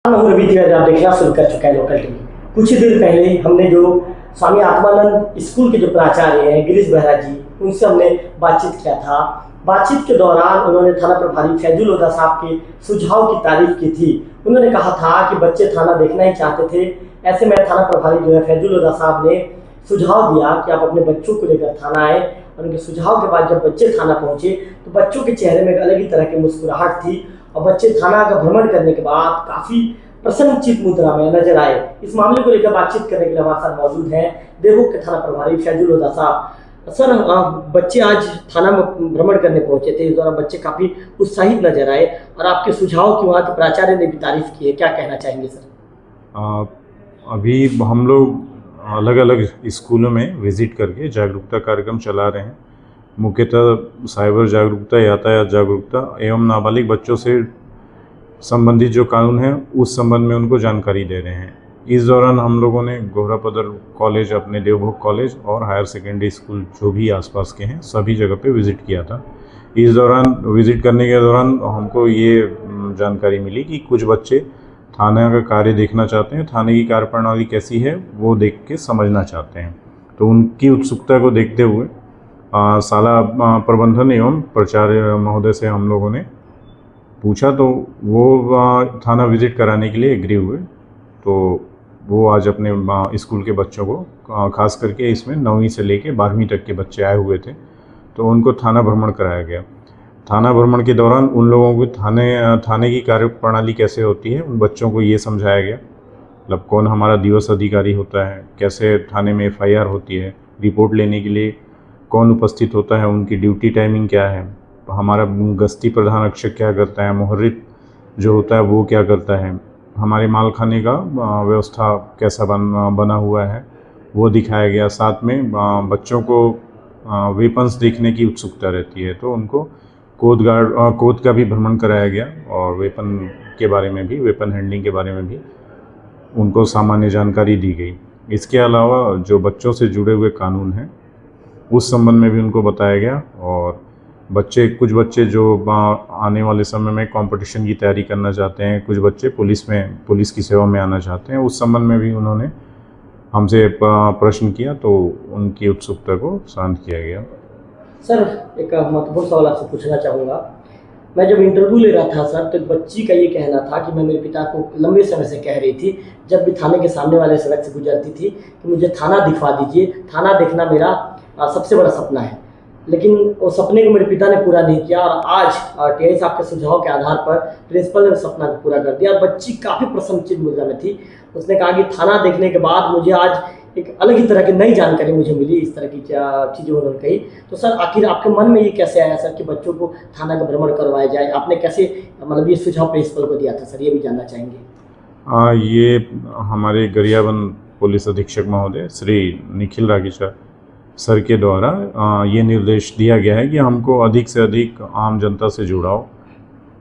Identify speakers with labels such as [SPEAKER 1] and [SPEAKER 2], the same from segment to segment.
[SPEAKER 1] रवि जी आप देखना शुरू कर चुका है लोकल टीवी। कुछ ही देर पहले हमने जो स्वामी आत्मानंद स्कूल के जो प्राचार्य हैं गिरीश बेहरा जी, उनसे हमने बातचीत किया था। बातचीत के दौरान उन्होंने थाना प्रभारी फैजुल हुदा साहब के सुझाव की तारीफ की थी। उन्होंने कहा था कि बच्चे थाना देखना ही चाहते थे। ऐसे में थाना प्रभारी जो है फैजुल हुदा साहब ने सुझाव दिया कि आप अपने बच्चों को लेकर थाना आए, और उनके सुझाव के बाद जब बच्चे थाना पहुंचे तो बच्चों के चेहरे में एक अलग ही तरह की मुस्कुराहट थी, और बच्चे थाना का भ्रमण करने के बाद काफ़ी प्रसन्नचित मुद्रा में नजर आए। इस मामले को लेकर बातचीत करने के लिए हमारे साथ मौजूद हैं देवों के थाना प्रभारी फैजुल हुदा साहब। सर, बच्चे आज थाना में भ्रमण करने पहुंचे थे, इस दौरान बच्चे काफ़ी उत्साहित नजर आए और आपके सुझाव की वहाँ के प्राचार्य ने भी तारीफ की है, क्या कहना चाहेंगे सर?
[SPEAKER 2] अभी हम लोग अलग अलग स्कूलों में विज़िट करके जागरूकता कार्यक्रम चला रहे हैं। मुख्यतः साइबर जागरूकता, यातायात जागरूकता एवं नाबालिग बच्चों से संबंधित जो कानून है उस संबंध में उनको जानकारी दे रहे हैं। इस दौरान हम लोगों ने गोहरापदर कॉलेज, अपने देवभोग कॉलेज और हायर सेकेंडरी स्कूल जो भी आसपास के हैं सभी जगह पे विज़िट किया था। इस दौरान विज़िट करने के दौरान हमको ये जानकारी मिली कि कुछ बच्चे थाने का कार्य देखना चाहते हैं, थाने की कार्यप्रणाली कैसी है वो देख के समझना चाहते हैं। तो उनकी उत्सुकता को देखते हुए शाला प्रबंधन एवं प्राचार्य महोदय से हम लोगों ने पूछा, तो वो थाना विज़िट कराने के लिए एग्री हुए। तो वो आज अपने स्कूल के बच्चों को, खास करके इसमें 9वीं से लेके 12वीं तक के बच्चे आए हुए थे, तो उनको थाना भ्रमण कराया गया। थाना भ्रमण के दौरान उन लोगों को थाने की कार्यप्रणाली कैसे होती है उन बच्चों को ये समझाया गया, मतलब कौन हमारा दिवस अधिकारी होता है, कैसे थाने में FIR होती है, रिपोर्ट लेने के लिए कौन उपस्थित होता है, उनकी ड्यूटी टाइमिंग क्या है, हमारा गश्ती प्रधान रक्षक क्या करता है, मुहर्रित जो होता है वो क्या करता है, हमारे माल खाने का व्यवस्था कैसा बना हुआ है वो दिखाया गया। साथ में बच्चों को वेपन्स देखने की उत्सुकता रहती है, तो उनको कोद का भी भ्रमण कराया गया और वेपन के बारे में भी, वेपन हैंडलिंग के बारे में भी उनको सामान्य जानकारी दी गई। इसके अलावा जो बच्चों से जुड़े हुए कानून हैं उस संबंध में भी उनको बताया गया, और कुछ बच्चे जो आने वाले समय में कंपटीशन की तैयारी करना चाहते हैं, कुछ बच्चे पुलिस की सेवा में आना चाहते हैं, उस संबंध में भी उन्होंने हमसे प्रश्न किया, तो उनकी उत्सुकता को शांत किया गया।
[SPEAKER 1] सर, एक महत्वपूर्ण सवाल आपसे पूछना चाहूँगा। मैं जब इंटरव्यू ले रहा था सर, तो एक बच्ची का ये कहना था कि मैं मेरे पिता को लंबे समय से कह रही थी, जब भी थाने के सामने वाले सड़क से गुजरती थी, कि मुझे थाना दिखवा दीजिए, थाना देखना मेरा सबसे बड़ा सपना है। लेकिन वो सपने को मेरे पिता ने पूरा नहीं किया, और आज TI साहब के सुझाव के आधार पर प्रिंसिपल ने सपना को पूरा कर दिया। बच्ची काफ़ी प्रसन्नचित मुद्रा में थी। उसने कहा कि थाना देखने के बाद मुझे आज एक अलग ही तरह की नई जानकारी मुझे मिली, इस तरह की चीज़ें उन्होंने कही। तो सर, आखिर आपके मन में ये कैसे आया सर कि बच्चों को थाना का भ्रमण करवाया जाए? आपने कैसे, मतलब ये सुझाव प्रिंसिपल को दिया था सर, ये भी जानना चाहेंगे।
[SPEAKER 2] ये हमारे गरियाबंद पुलिस अधीक्षक महोदय श्री निखिल रागीचा सर के द्वारा ये निर्देश दिया गया है कि हमको अधिक से अधिक आम जनता से जुड़ाव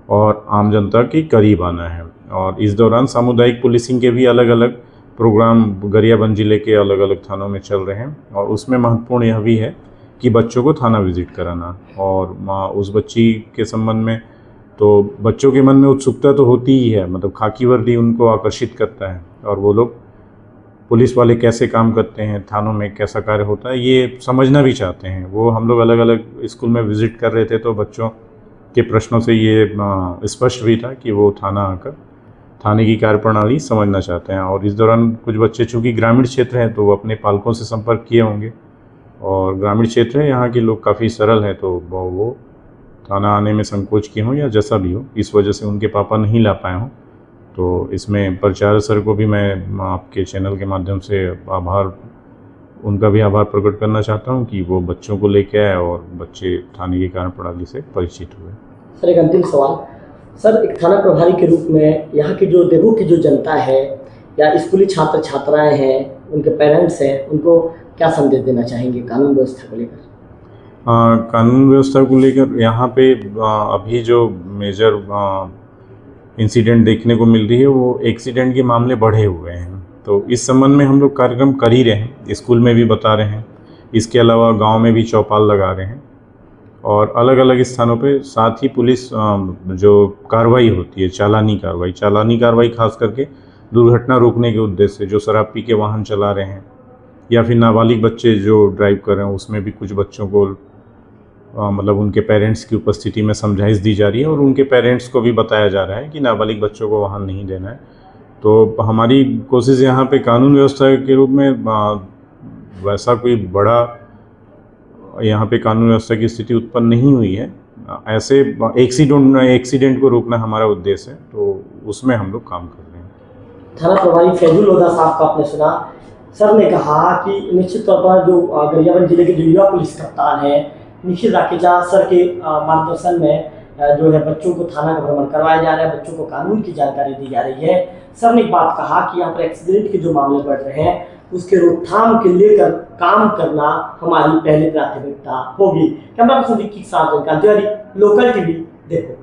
[SPEAKER 2] और आम जनता के करीब आना है। और इस दौरान सामुदायिक पुलिसिंग के भी अलग अलग प्रोग्राम गरियाबंद जिले के अलग अलग थानों में चल रहे हैं, और उसमें महत्वपूर्ण यह भी है कि बच्चों को थाना विज़िट कराना। और उस बच्ची के संबंध में तो बच्चों के मन में उत्सुकता तो होती ही है, मतलब खाकी वर्दी उनको आकर्षित करता है, और वो लोग पुलिस वाले कैसे काम करते हैं, थानों में कैसा कार्य होता है, ये समझना भी चाहते हैं। वो हम लोग अलग अलग स्कूल में विज़िट कर रहे थे, तो बच्चों के प्रश्नों से ये स्पष्ट भी था कि वो थाना आकर थाने की कार्यप्रणाली समझना चाहते हैं। और इस दौरान कुछ बच्चे चूँकि ग्रामीण क्षेत्र हैं तो वो अपने पालकों से संपर्क किए होंगे, और ग्रामीण क्षेत्र है, यहाँ के लोग काफ़ी सरल हैं, तो वो थाना आने में संकोच किए हों या जैसा भी हो, इस वजह से उनके पापा नहीं ला पाए हों। तो इसमें प्राचार्य सर को भी मैं आपके चैनल के माध्यम से उनका भी आभार प्रकट करना चाहता हूं कि वो बच्चों को लेके आए और बच्चे थाने की कार्यप्रणाली से परिचित हुए।
[SPEAKER 1] सर, एक अंतिम सवाल सर, एक थाना प्रभारी के रूप में यहाँ की जो देवों की जो जनता है या स्कूली छात्र छात्राएँ हैं, उनके पेरेंट्स हैं, उनको क्या संदेश देना चाहेंगे कानून व्यवस्था को लेकर?
[SPEAKER 2] कानून व्यवस्था को लेकर यहाँ पे अभी जो मेजर इंसिडेंट देखने को मिल रही है वो एक्सीडेंट के मामले बढ़े हुए हैं, तो इस संबंध में हम लोग कार्यक्रम कर ही रहे हैं, स्कूल में भी बता रहे हैं, इसके अलावा गांव में भी चौपाल लगा रहे हैं। और अलग अलग स्थानों पे साथ ही पुलिस जो कार्रवाई होती है, चालानी कार्रवाई खास करके दुर्घटना रोकने के उद्देश्य से, जो शराब पी के वाहन चला रहे हैं या फिर नाबालिग बच्चे जो ड्राइव कर रहे हैं, उसमें भी कुछ बच्चों को मतलब उनके पेरेंट्स की उपस्थिति में समझाइश दी जा रही है और उनके पेरेंट्स को भी बताया जा रहा है कि नाबालिग बच्चों को वाहन नहीं देना है। तो हमारी कोशिश यहाँ पे कानून व्यवस्था के रूप में वैसा कोई बड़ा यहाँ पे कानून व्यवस्था की स्थिति उत्पन्न नहीं हुई है। ऐसे एक्सीडेंट को रोकना हमारा उद्देश्य है, तो उसमें हम लोग काम कर रहे हैं।
[SPEAKER 1] थाना प्रभारी फैजुल लोधा साहब का आपने सुना। सर ने कहा कि निश्चित तौर पर जो गरियाबंद जिले के जो युवा पुलिस कप्तान है निखिल राकेजा सर के मार्गदर्शन में जो है बच्चों को थाना का भ्रमण करवाया जा रहा है, बच्चों को कानून की जानकारी दी जा रही है। सर ने एक बात कहा कि यहाँ पर एक्सीडेंट के जो मामले बढ़ रहे हैं उसके रोकथाम के लेकर काम करना हमारी पहली प्राथमिकता होगी। कैमरा पर्सन विक्की के साथ लोकल टीवी देखो।